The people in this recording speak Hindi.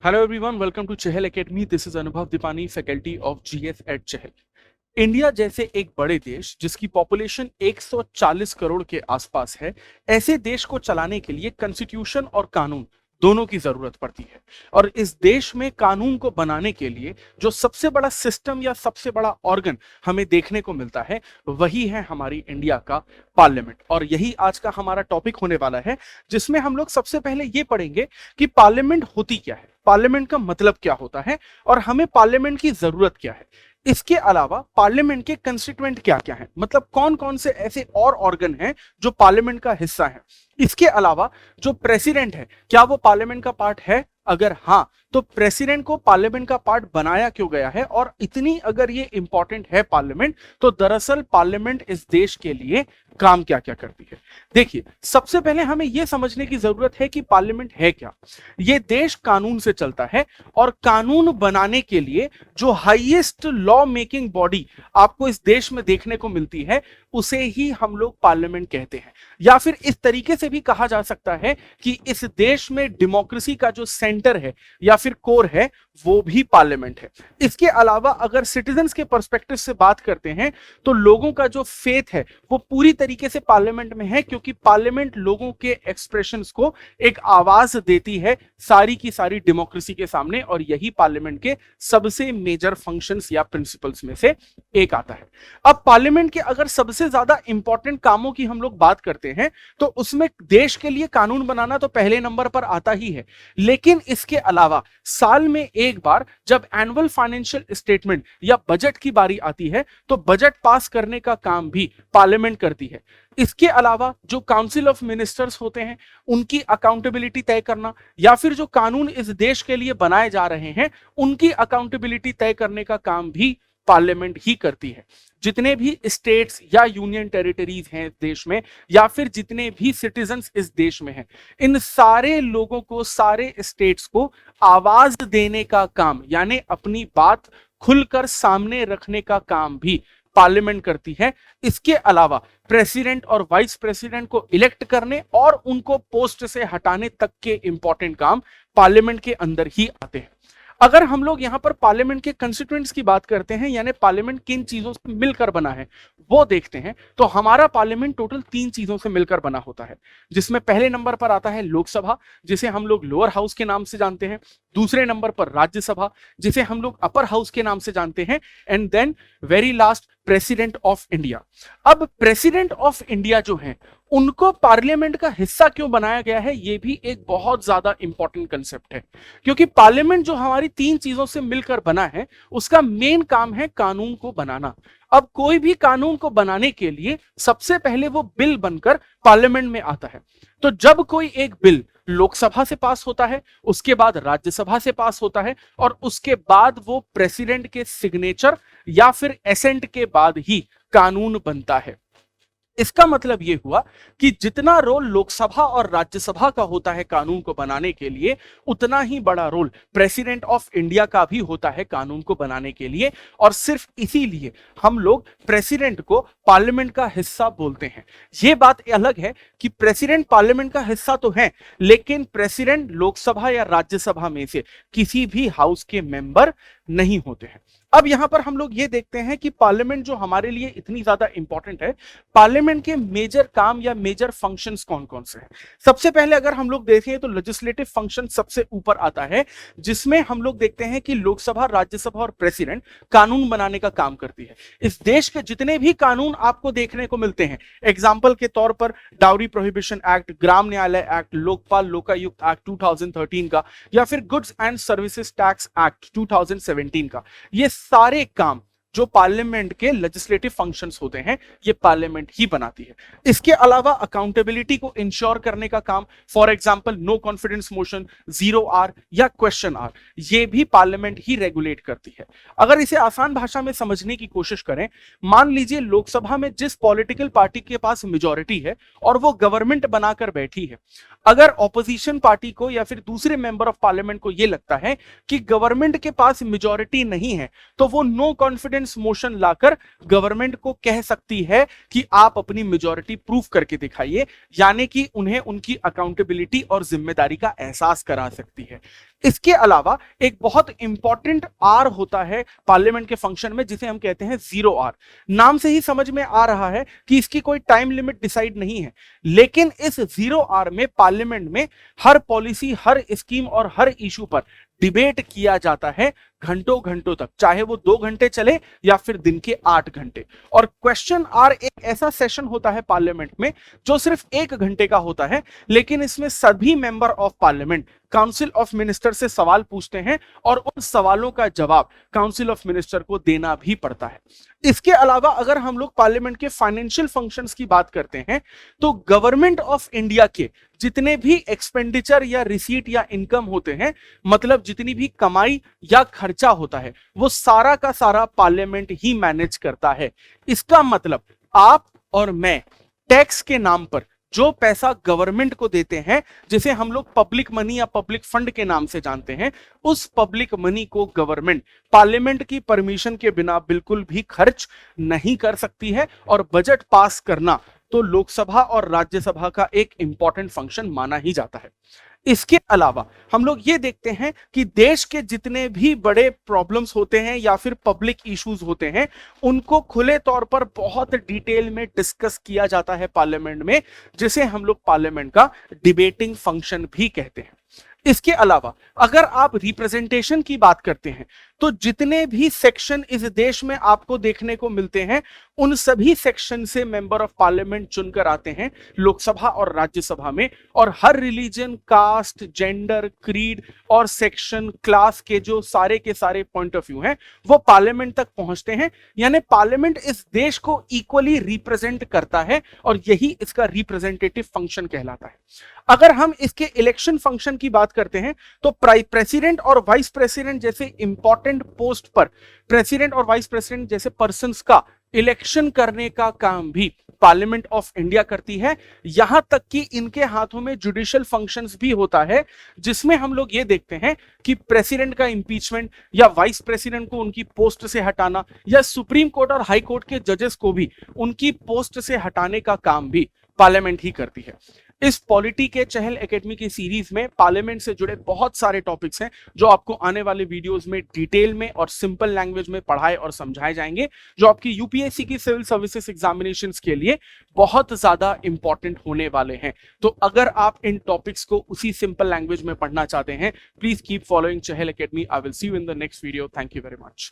Hello everyone, welcome to Chehel Academy. This is Anubhav Dipani, faculty of GS at Chehel. India जैसे एक बड़े देश जिसकी पॉपुलेशन 140 करोड़ के आसपास है, ऐसे देश को चलाने के लिए कॉन्स्टिट्यूशन और कानून दोनों की जरूरत पड़ती है। और इस देश में कानून को बनाने के लिए जो सबसे बड़ा सिस्टम या सबसे बड़ा ऑर्गन हमें देखने को मिलता है, वही है हमारी इंडिया का पार्लियामेंट। और यही आज का हमारा टॉपिक होने वाला है, जिसमें हम लोग सबसे पहले ये पढ़ेंगे कि पार्लियामेंट होती क्या है, पार्लियामेंट का मतलब क्या होता है और हमें पार्लियामेंट की जरूरत क्या है। इसके अलावा पार्लियामेंट के कंस्टिट्यूएंट क्या क्या हैं, मतलब कौन कौन से ऐसे और ऑर्गन हैं जो पार्लियामेंट का हिस्सा हैं। इसके अलावा जो प्रेसिडेंट है, क्या वो पार्लियामेंट का पार्ट है? अगर हाँ, तो प्रेसिडेंट को पार्लियामेंट का पार्ट बनाया क्यों गया है, और इतनी अगर ये इंपॉर्टेंट है पार्लियामेंट, तो दरअसल पार्लियामेंट इस देश के लिए काम क्या क्या करती है। देखिए, सबसे पहले हमें यह समझने की जरूरत है कि पार्लियामेंट है क्या। यह देश कानून से चलता है और कानून बनाने के लिए जो हाईएस्ट लॉ मेकिंग बॉडी आपको इस देश में देखने को मिलती है, उसे ही हम लोग पार्लियामेंट कहते हैं। या फिर इस तरीके से भी कहा जा सकता है कि इस देश में डेमोक्रेसी का जो सेंटर है या फिर कोर है, वो भी पार्लियामेंट है। इसके अलावा अगर सिटीजन्स के पर्सपेक्टिव से बात करते हैं, तो लोगों का जो फेथ है वो पूरी तरीके से पार्लियामेंट में है, क्योंकि पार्लियामेंट लोगों के एक्सप्रेशंस को एक आवाज देती है सारी की सारी डेमोक्रेसी के सामने, और यही पार्लियामेंट के सबसे मेजर फंक्शंस या प्रिंसिपल्स में से एक आता है। अब पार्लियामेंट के अगर सबसे ज्यादा इंपॉर्टेंट कामों की हम लोग बात करते हैं, तो उसमें देश के लिए कानून बनाना तो पहले नंबर पर आता ही है, लेकिन इसके अलावा साल में एक बार जब एनुअल फाइनेंशियल स्टेटमेंट या बजट की बारी आती है, तो बजट पास करने का काम भी पार्लियामेंट करती है। इसके अलावा जो काउंसिल ऑफ मिनिस्टर्स होते हैं, उनकी अकाउंटेबिलिटी तय करना, या फिर जो कानून इस देश के लिए बनाए जा रहे हैं, उनकी अकाउंटेबिलिटी तय करने का काम भी पार्लियामेंट ही करती है। जितने भी स्टेट्स या यूनियन टेरिटरीज हैं इस देश में, या फिर जितने भी सिटीजन्स इस देश में हैं, इन सारे लोगों को, सारे स्टेट्स को आवाज देने का काम, यानी अपनी बात खुलकर सामने रखने का काम भी पार्लियामेंट करती है। इसके अलावा प्रेसिडेंट और वाइस प्रेसिडेंट को इलेक्ट करने और उनको पोस्ट से हटाने तक के इंपॉर्टेंट काम पार्लियामेंट के अंदर ही आते हैं। अगर हम लोग यहां पर पार्लियामेंट के कंस्टिट्यूएंट्स की बात करते हैं, यानी पार्लियामेंट किन चीजों से मिलकर बना है, वो देखते हैं, तो हमारा पार्लियामेंट टोटल 3 चीजों से मिलकर बना होता है, जिसमें पहले नंबर पर आता है लोकसभा, जिसे हम लोग लोअर हाउस के नाम से जानते हैं। दूसरे नंबर पर राज्यसभा, जिसे हम लोग अपर हाउस के नाम से जानते हैं। And then very last, president of India. अब प्रेसिडेंट ऑफ इंडिया जो है, उनको पार्लियामेंट का हिस्सा क्यों बनाया गया है, यह भी एक बहुत ज्यादा इंपॉर्टेंट कंसेप्ट है, क्योंकि पार्लियामेंट जो हमारी 3 चीजों से मिलकर बना है, उसका मेन काम है कानून को बनाना। अब कोई भी कानून को बनाने के लिए सबसे पहले वो बिल बनकर पार्लियामेंट में आता है। तो जब कोई एक बिल लोकसभा से पास होता है, उसके बाद राज्यसभा से पास होता है, और उसके बाद वो प्रेसिडेंट के सिग्नेचर या फिर एसेंट के बाद ही कानून बनता है। इसका मतलब यह हुआ कि जितना रोल लोकसभा और राज्यसभा का होता है कानून को बनाने के लिए, उतना ही बड़ा रोल प्रेसिडेंट ऑफ इंडिया का भी होता है कानून को बनाने के लिए। और सिर्फ इसीलिए हम लोग प्रेसिडेंट को पार्लियामेंट का हिस्सा बोलते हैं। यह बात अलग है कि प्रेसिडेंट पार्लियामेंट का हिस्सा तो है, लेकिन प्रेसिडेंट लोकसभा या राज्यसभा में से किसी भी हाउस के मेंबर नहीं होते हैं। अब यहां पर हम लोग ये देखते हैं कि पार्लियामेंट जो हमारे लिए इतनी ज्यादा इंपॉर्टेंट है, पार्लियामेंट के मेजर काम या मेजर फंक्शंस कौन कौन से हैं। सबसे पहले अगर हम लोग देखें तो लेजिस्लेटिव फंक्शन सबसे ऊपर आता है, जिसमें हम लोग देखते हैं कि लोकसभा, राज्यसभा और प्रेसिडेंट कानून बनाने का काम करती है। इस देश के जितने भी कानून आपको देखने को मिलते हैं, एग्जाम्पल के तौर पर डाउरी प्रोहिबिशन एक्ट, ग्राम न्यायालय एक्ट, लोकपाल लोकायुक्त एक्ट 2013 का, या फिर goods and services tax act 2017 का, ये सारे काम जो पार्लियामेंट के लेजिस्लेटिव फंक्शंस होते हैं, ये पार्लियामेंट ही बनाती है। इसके अलावा अकाउंटेबिलिटी को इंश्योर करने का काम, for example no confidence motion, 0R या क्वेश्चन आर, ये भी पार्लियामेंट ही रेगुलेट करती है। अगर इसे आसान भाषा में समझने की कोशिश करें, मान लीजिए लोकसभा में जिस पॉलिटिकल पार्टी के पास मेजॉरिटी है और वो गवर्नमेंट बनाकर बैठी है, अगर ऑपोजिशन पार्टी को या फिर दूसरे मेंबर ऑफ पार्लियामेंट को यह लगता है कि गवर्नमेंट के पास मेजॉरिटी नहीं है, तो वो नो कॉन्फिडेंस मोशन लाकर गवर्नमेंट को कह सकती है कि आप अपनी मेजॉरिटी प्रूव करके दिखाइए, यानी कि उन्हें उनकी अकाउंटेबिलिटी और जिम्मेदारी का एहसास करा सकती है। इसके अलावा एक बहुत इंपॉर्टेंट आर होता है पार्लियामेंट के फंक्शन में, जिसे हम कहते हैं जीरो आर। नाम से ही समझ में आ रहा है कि इसकी कोई टाइम लिमिट डिसाइड नहीं है, लेकिन इस जीरो आर में पार्लियामेंट में हर पॉलिसी, हर स्कीम और हर इशू पर डिबेट किया जाता है घंटों घंटों तक, चाहे वो 2 घंटे चले या फिर दिन के 8 घंटे। और क्वेश्चन आर एक ऐसा सेशन होता है पार्लियामेंट में जो सिर्फ 1 घंटे का होता है, लेकिन इसमें सभी member of parliament council of minister से सवाल पूछते हैं और उन सवालों का जवाब काउंसिल ऑफ मिनिस्टर को देना भी पड़ता है। इसके अलावा अगर हम लोग पार्लियामेंट के फाइनेंशियल फंक्शंस की बात करते हैं, तो गवर्नमेंट ऑफ इंडिया के जितने भी एक्सपेंडिचर या रिसीट या इनकम होते हैं, मतलब जितनी भी कमाई या खर्चा होता है, वो सारा का सारा पार्लियामेंट ही मैनेज करता है। इसका मतलब आप और मैं टैक्स के नाम पर जो पैसा गवर्नमेंट को देते हैं, जिसे हम लोग पब्लिक मनी या पब्लिक फंड के नाम से जानते हैं, उस पब्लिक मनी को गवर्नमेंट पार्लियामेंट की परमिशन के बिना बिल्कुल भी खर्च नहीं कर सकती है। और बजट पास करना तो लोकसभा और राज्यसभा का एक इंपॉर्टेंट फंक्शन माना ही जाता है। इसके अलावा हम लोग ये देखते हैं कि देश के जितने भी बड़े प्रॉब्लम्स होते हैं या फिर पब्लिक इश्यूज होते हैं, उनको खुले तौर पर बहुत डिटेल में डिस्कस किया जाता है पार्लियामेंट में, जिसे हम लोग पार्लियामेंट का डिबेटिंग फंक्शन भी कहते हैं। इसके अलावा अगर आप रिप्रेजेंटेशन की बात करते हैं, तो जितने भी सेक्शन इस देश में आपको देखने को मिलते हैं, उन सभी सेक्शन से मेंबर ऑफ पार्लियामेंट चुनकर आते हैं लोकसभा और राज्यसभा में। और हर रिलीजन, कास्ट, जेंडर, क्रीड और सेक्शन, क्लास के जो सारे के सारे पॉइंट ऑफ व्यू हैं, वो पार्लियामेंट तक पहुंचते हैं। यानी पार्लियामेंट इस देश को इक्वली रिप्रेजेंट करता है और यही इसका रिप्रेजेंटेटिव फंक्शन कहलाता है। अगर हम इसके इलेक्शन फंक्शन की बात करते हैं, तो प्रेसिडेंट और वाइस प्रेसिडेंट जैसे इंपॉर्टेंट पोस्ट पर प्रेसिडेंट और वाइस प्रेसिडेंट जैसे पर्सन्स का इलेक्शन करने का काम भी पार्लियामेंट ऑफ इंडिया करती है। यहां तक कि इनके हाथों में जुडिशियल फंक्शंस भी होता है, जिसमें हम लोग ये देखते हैं कि प्रेसिडेंट का इंपीचमेंट या वाइस प्रेसिडेंट को उनकी पोस्ट से हटाना, या सुप्रीम कोर्ट और हाई कोर्ट के जजेस को भी उनकी पोस्ट से हटाने का काम भी पार्लियामेंट ही करती है। इस पॉलिटी के चहल एकेडमी की सीरीज में पार्लियामेंट से जुड़े बहुत सारे टॉपिक्स हैं, जो आपको आने वाले वीडियोस में डिटेल में और सिंपल लैंग्वेज में पढ़ाए और समझाए जाएंगे, जो आपकी यूपीएससी की सिविल सर्विसेज एग्जामिनेशंस के लिए बहुत ज्यादा इंपॉर्टेंट होने वाले हैं। तो अगर आप इन टॉपिक्स को उसी सिंपल लैंग्वेज में पढ़ना चाहते हैं, please keep following Chahal academy. I will see you in the next video. Thank you very much.